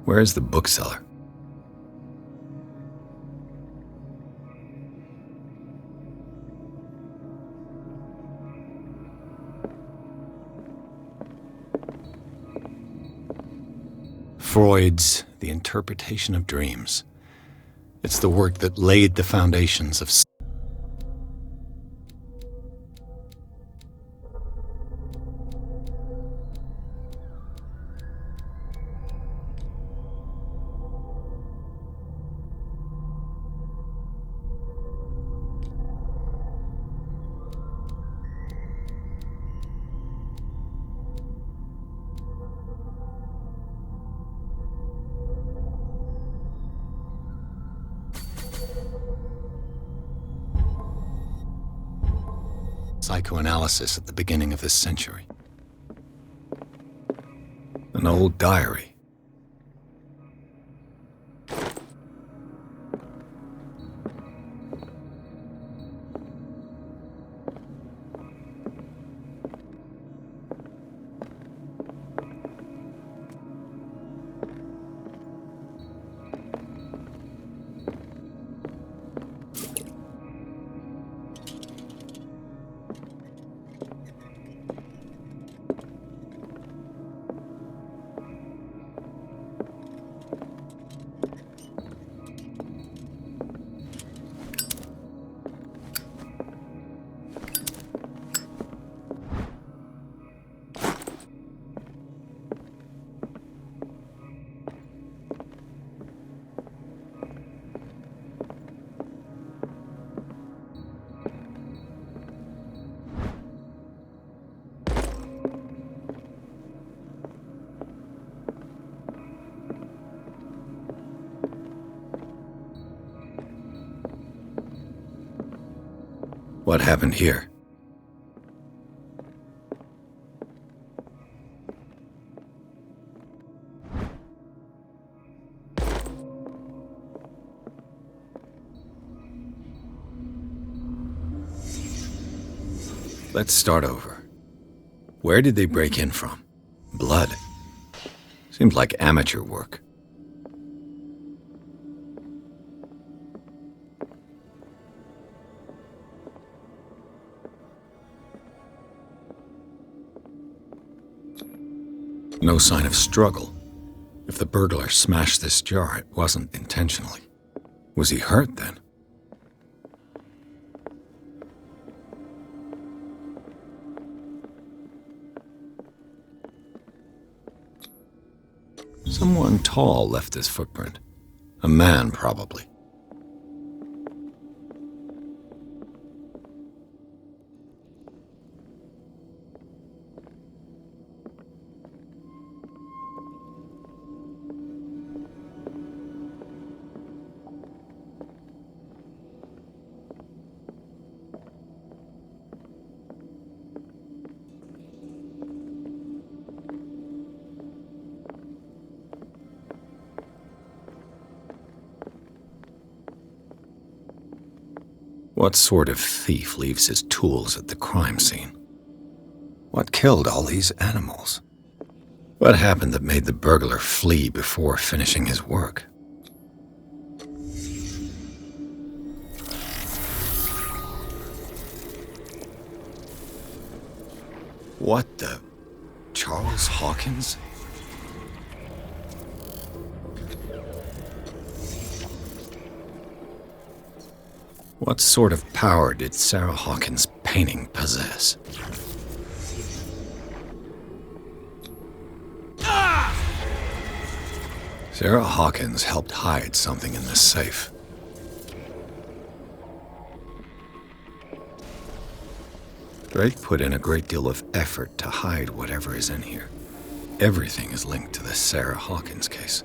Where is the bookseller? Freud's The Interpretation of Dreams. It's the work that laid the foundations of psychoanalysis at the beginning of this century. An old diary. What happened here? Let's start over. Where did they break in from? Blood. Seems like amateur work. No sign of struggle. If the burglar smashed this jar, it wasn't intentionally. Was he hurt then? Someone tall left this footprint. A man, probably. What sort of thief leaves his tools at the crime scene? What killed all these animals? What happened that made the burglar flee before finishing his work? What the... Charles Hawkins? What sort of power did Sarah Hawkins' painting possess? Sarah Hawkins helped hide something in this safe. Drake put in a great deal of effort to hide whatever is in here. Everything is linked to the Sarah Hawkins case.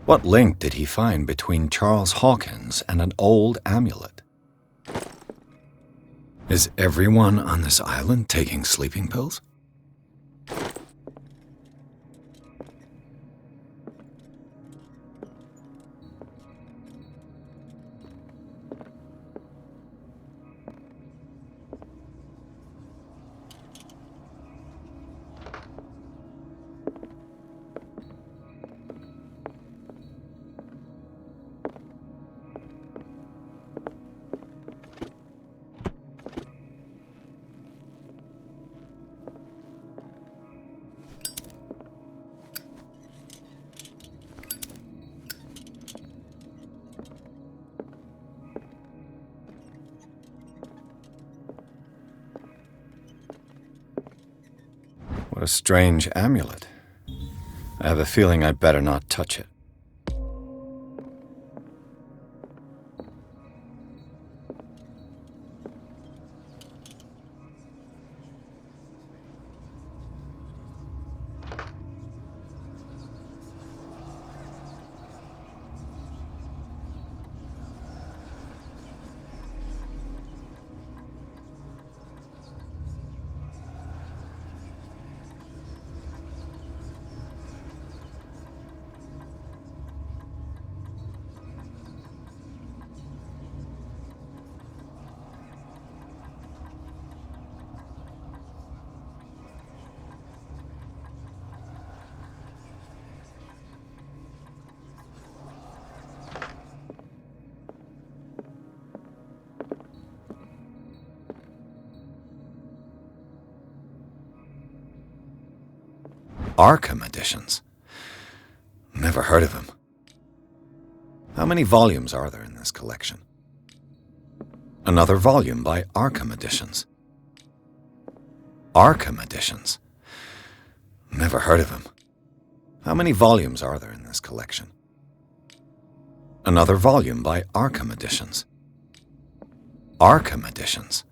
What link did he find between Charles Hawkins and an old amulet? Is everyone on this island taking sleeping pills? A strange amulet. I have a feeling I'd better not touch it. Arkham editions? Never heard of him. How many volumes are there in this collection? Another volume by Arkham Editions. Arkham Editions? Never heard of him. How many volumes are there in this collection? Another volume by Arkham Editions. Arkham Editions?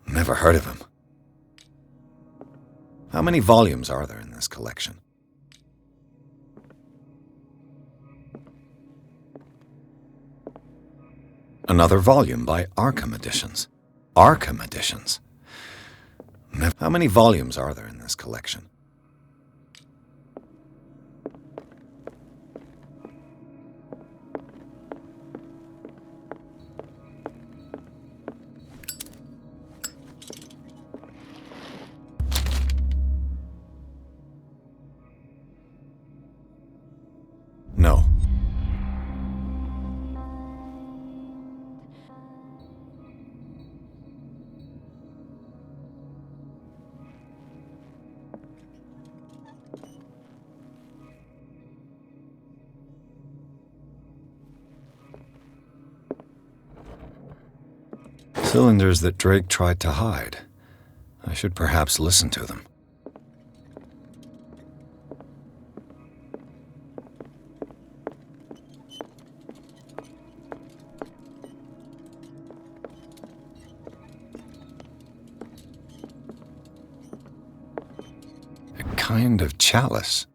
Never heard of him. How many volumes are there in this collection? Another volume by Arkham Editions. Arkham Editions? How many volumes are there in this collection? No. Cylinders that Drake tried to hide. I should perhaps listen to them. A kind of chalice.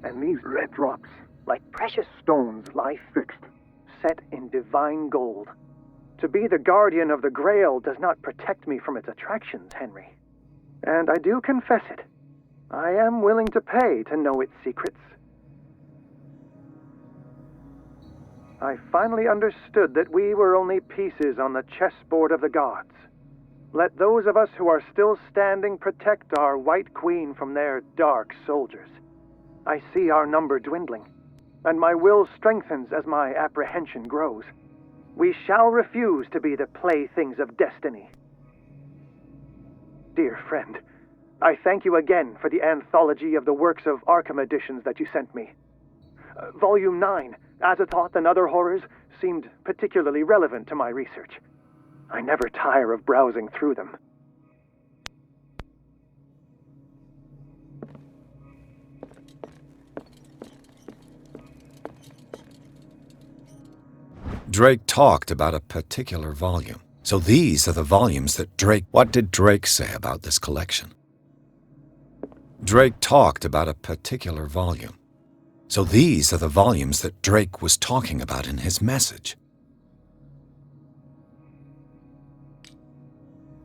And these red drops, like precious stones, lie fixed, set in divine gold. To be the guardian of the Grail does not protect me from its attractions, Henry. And I do confess it. I am willing to pay to know its secrets. I finally understood that we were only pieces on the chessboard of the gods. Let those of us who are still standing protect our White Queen from their dark soldiers. I see our number dwindling, and my will strengthens as my apprehension grows. We shall refuse to be the playthings of destiny. Dear friend, I thank you again for the anthology of the works of Arkham Editions that you sent me. Volume 9, Azathoth and Other Horrors, seemed particularly relevant to my research. I never tire of browsing through them. Drake talked about a particular volume. So these are the volumes that Drake... What did Drake say about this collection? Drake talked about a particular volume. So these are the volumes that Drake was talking about in his message.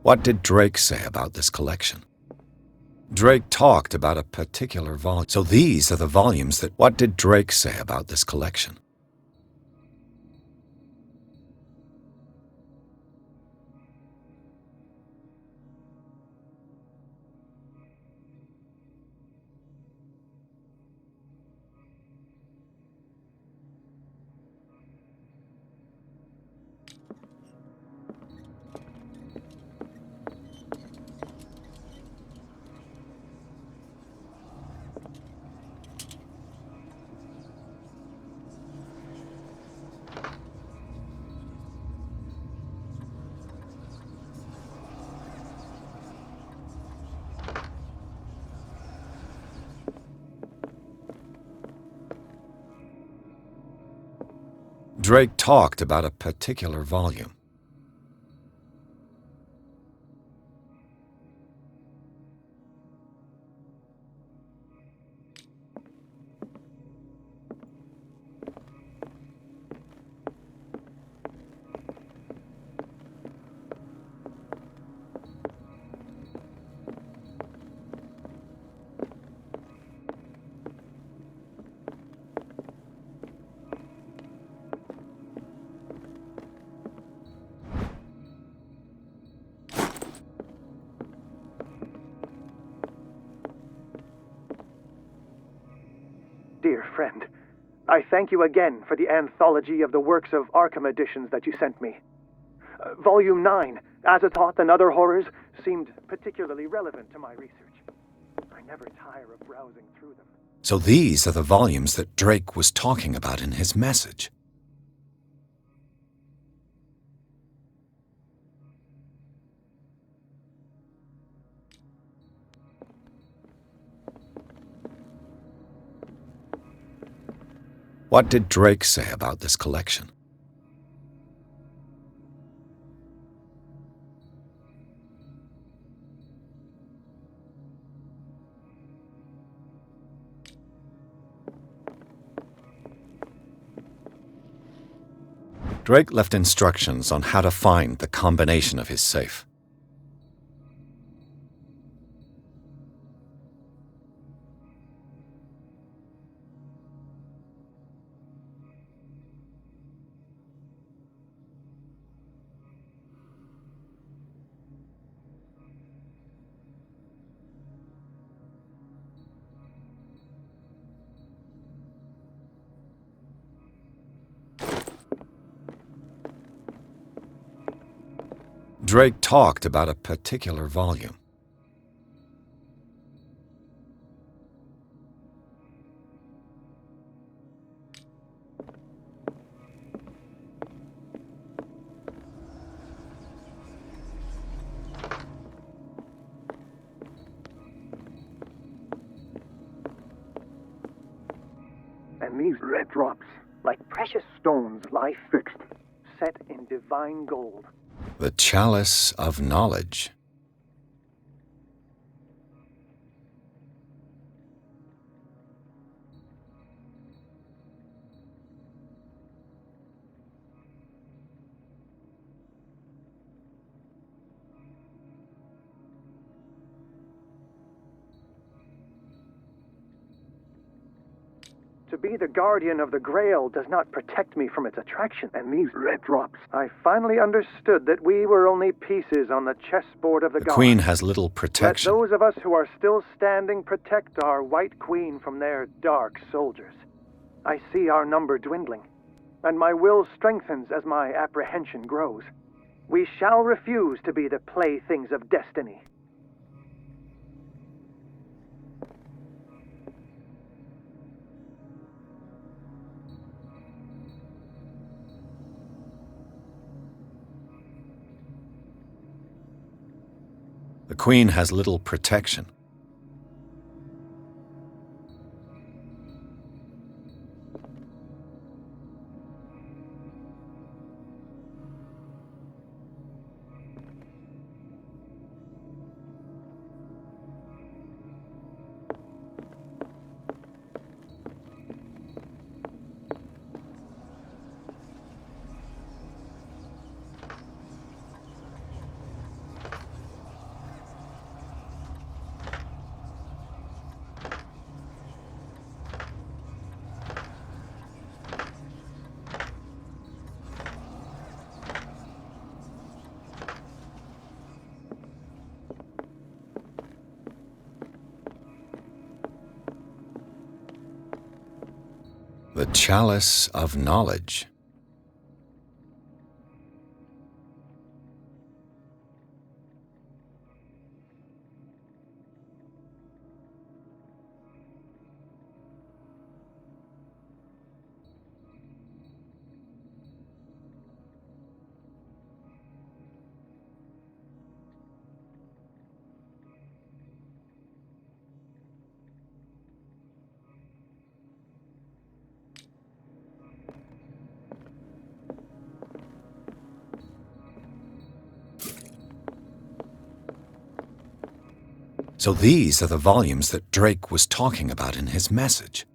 What did Drake say about this collection? Drake talked about a particular volume. So these are the volumes that... What did Drake say about this collection? Drake talked about a particular volume. Dear friend, I thank you again for the anthology of the works of Arkham editions that you sent me. Volume 9, Azathoth and Other Horrors, seemed particularly relevant to my research. I never tire of browsing through them. So these are the volumes that Drake was talking about in his message. What did Drake say about this collection? Drake left instructions on how to find the combination of his safe. Drake talked about a particular volume. And these red drops, like precious stones, lie fixed, set in divine gold. The Chalice of Knowledge. To be the guardian of the Grail does not protect me from its attraction. And these red drops. I finally understood that we were only pieces on the chessboard of the gods. The Queen has little Let protection. those of us who are still standing protect our White Queen from their dark soldiers. I see our number dwindling, and my will strengthens as my apprehension grows. We shall refuse to be the playthings of destiny. The Queen has little protection. The Chalice of Knowledge. So these are the volumes that Drake was talking about in his message.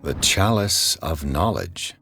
The Chalice of Knowledge.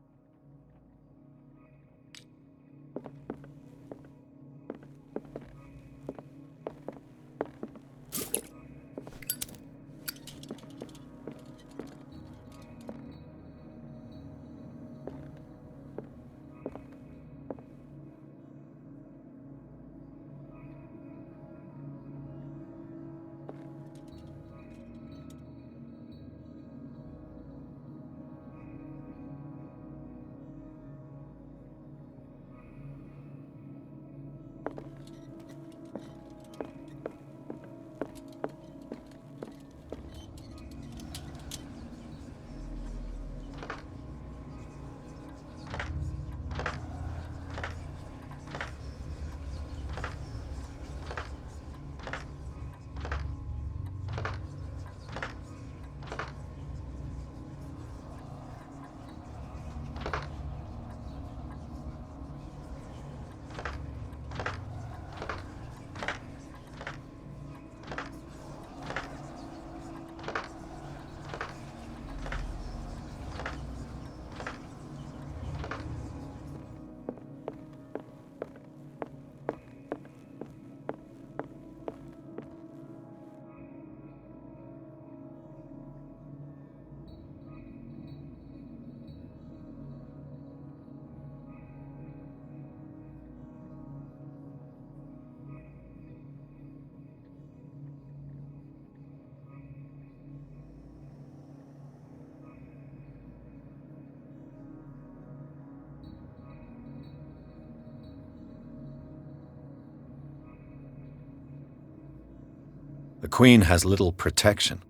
The Queen has little protection.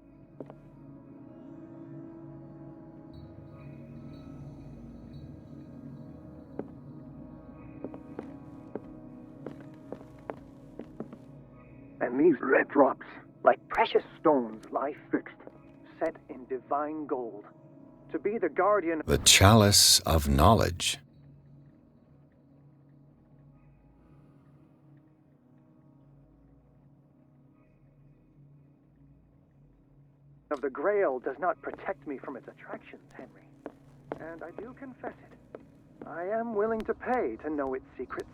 And these red drops, like precious stones, lie fixed, set in divine gold. To be the guardian The Chalice of Knowledge. of the Grail does not protect me from its attractions, Henry. And I do confess it. I am willing to pay to know its secrets.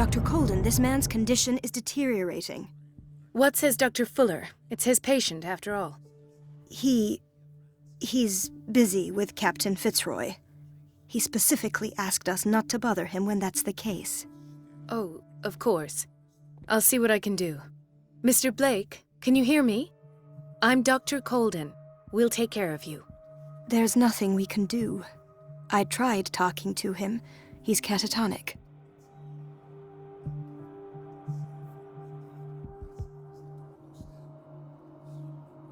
Dr. Colden, this man's condition is deteriorating. What says Dr. Fuller? It's his patient, after all. He's busy with Captain Fitzroy. He specifically asked us not to bother him when that's the case. Oh, of course. I'll see what I can do. Mr. Blake, can you hear me? I'm Dr. Colden. We'll take care of you. There's nothing we can do. I tried talking to him. He's catatonic.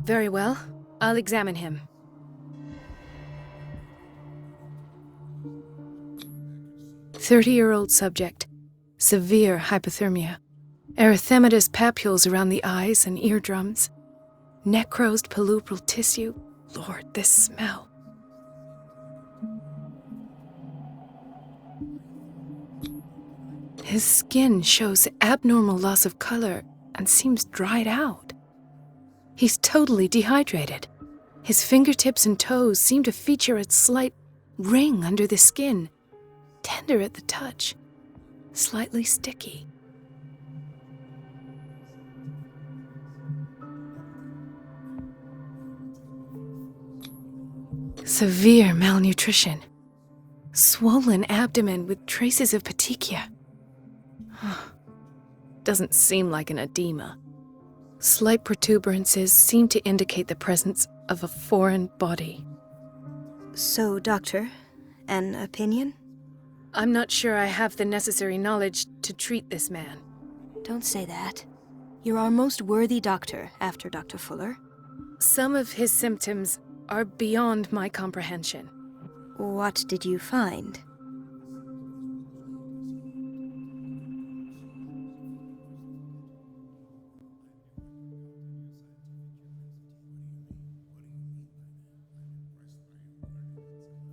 Very well. I'll examine him. "30-year-old subject. Severe hypothermia. Erythematous papules around the eyes and eardrums. Necrosed palpebral tissue. Lord, this smell. His skin shows abnormal loss of color and seems dried out. He's totally dehydrated. His fingertips and toes seem to feature a slight ring under the skin, tender at the touch, slightly sticky. Severe malnutrition. Swollen abdomen with traces of petechia. Doesn't seem like an edema. Slight protuberances seem to indicate the presence of a foreign body. So, Doctor, an opinion? I'm not sure I have the necessary knowledge to treat this man. Don't say that. You're our most worthy doctor after Dr. Fuller. Some of his symptoms are beyond my comprehension. What did you find?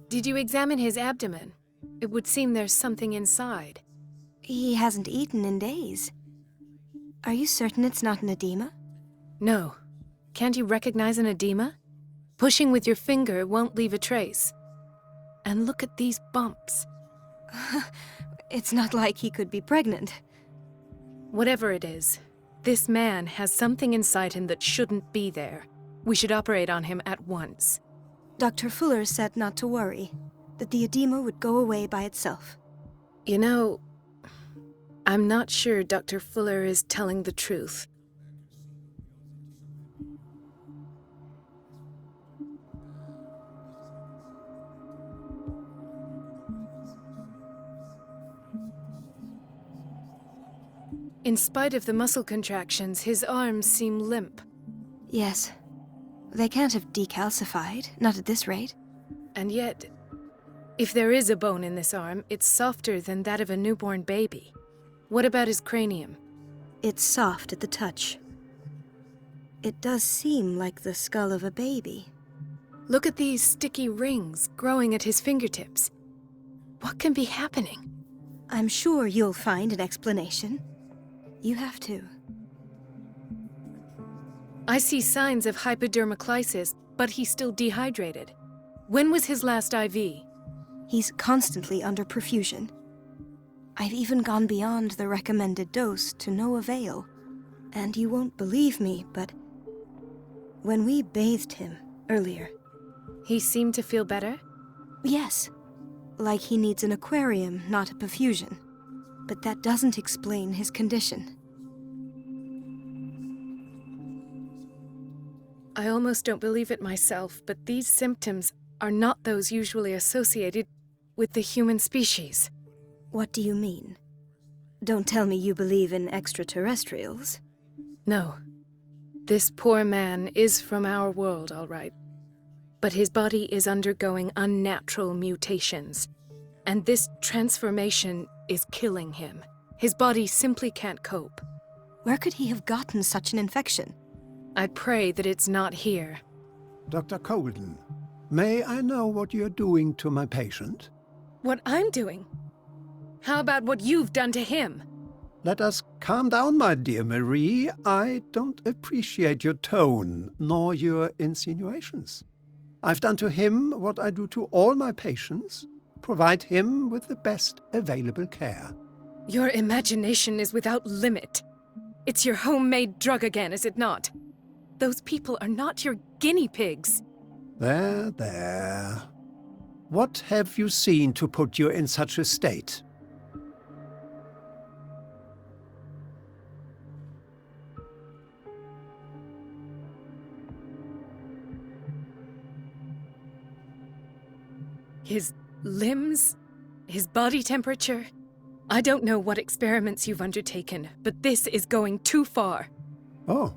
Did you examine his abdomen? It would seem there's something inside. He hasn't eaten in days. Are you certain it's not an edema? No. Can't you recognize an edema? Pushing with your finger won't leave a trace. And look at these bumps. It's not like he could be pregnant. Whatever it is, this man has something inside him that shouldn't be there. We should operate on him at once. Dr. Fuller said not to worry, that the edema would go away by itself. You know, I'm not sure Dr. Fuller is telling the truth. In spite of the muscle contractions, his arms seem limp. Yes. They can't have decalcified, not at this rate. And yet, if there is a bone in this arm, it's softer than that of a newborn baby. What about his cranium? It's soft at the touch. It does seem like the skull of a baby. Look at these sticky rings growing at his fingertips. What can be happening? I'm sure you'll find an explanation. You have to. I see signs of hypodermoclysis, but he's still dehydrated. When was his last IV? He's constantly under perfusion. I've even gone beyond the recommended dose to no avail. And you won't believe me, but when we bathed him earlier... He seemed to feel better? Yes. Like he needs an aquarium, not a perfusion. But that doesn't explain his condition. I almost don't believe it myself, but these symptoms are not those usually associated with the human species. What do you mean? Don't tell me you believe in extraterrestrials. No. This poor man is from our world, all right. But his body is undergoing unnatural mutations. And this transformation is killing him. His body simply can't cope. Where could he have gotten such an infection? I pray that it's not here. Dr. Colden, may I know what you're doing to my patient? What I'm doing? How about what you've done to him? Let us calm down, my dear Marie. I don't appreciate your tone, nor your insinuations. I've done to him what I do to all my patients, provide him with the best available care. Your imagination is without limit. It's your homemade drug again, is it not? Those people are not your guinea pigs. There, there. What have you seen to put you in such a state? His limbs? His body temperature? I don't know what experiments you've undertaken, but this is going too far. Oh,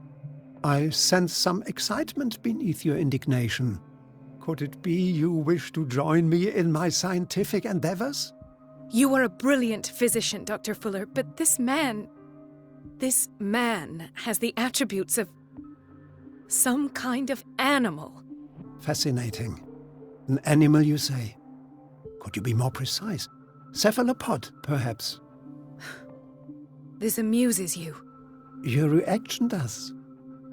I sense some excitement beneath your indignation. Could it be you wish to join me in my scientific endeavors? You are a brilliant physician, Dr. Fuller, but this man has the attributes of some kind of animal. Fascinating. An animal, you say? Could you be more precise? Cephalopod, perhaps? This amuses you. Your reaction does.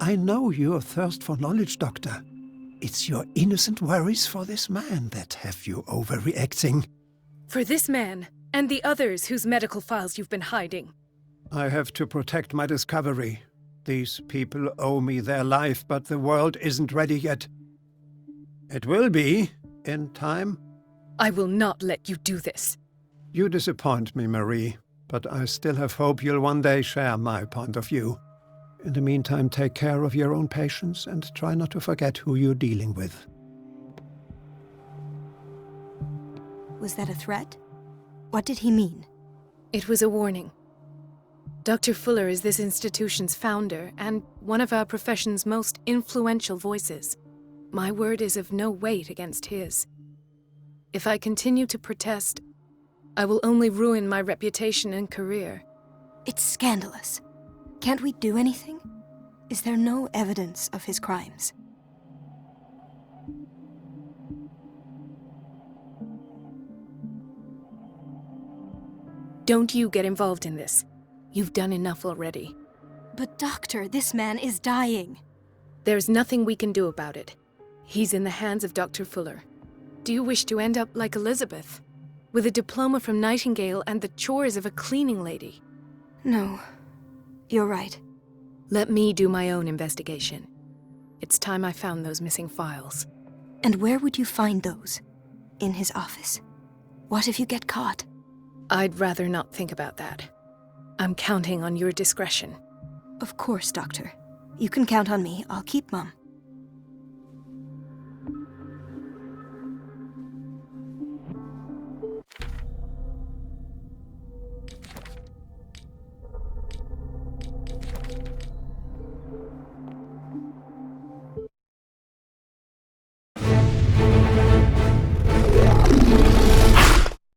I know your thirst for knowledge, Doctor. It's your innocent worries for this man that have you overreacting. For this man, and the others whose medical files you've been hiding. I have to protect my discovery. These people owe me their life, but the world isn't ready yet. It will be, in time. I will not let you do this. You disappoint me, Marie, but I still have hope you'll one day share my point of view. In the meantime, take care of your own patients and try not to forget who you're dealing with. Was that a threat? What did he mean? It was a warning. Dr. Fuller is this institution's founder and one of our profession's most influential voices. My word is of no weight against his. If I continue to protest, I will only ruin my reputation and career. It's scandalous. Can't we do anything? Is there no evidence of his crimes? Don't you get involved in this. You've done enough already. But doctor, this man is dying. There's nothing we can do about it. He's in the hands of Dr. Fuller. Do you wish to end up like Elizabeth? With a diploma from Nightingale and the chores of a cleaning lady? No. You're right. Let me do my own investigation. It's time I found those missing files. And where would you find those? In his office? What if you get caught? I'd rather not think about that. I'm counting on your discretion. Of course, Doctor. You can count on me. I'll keep mum.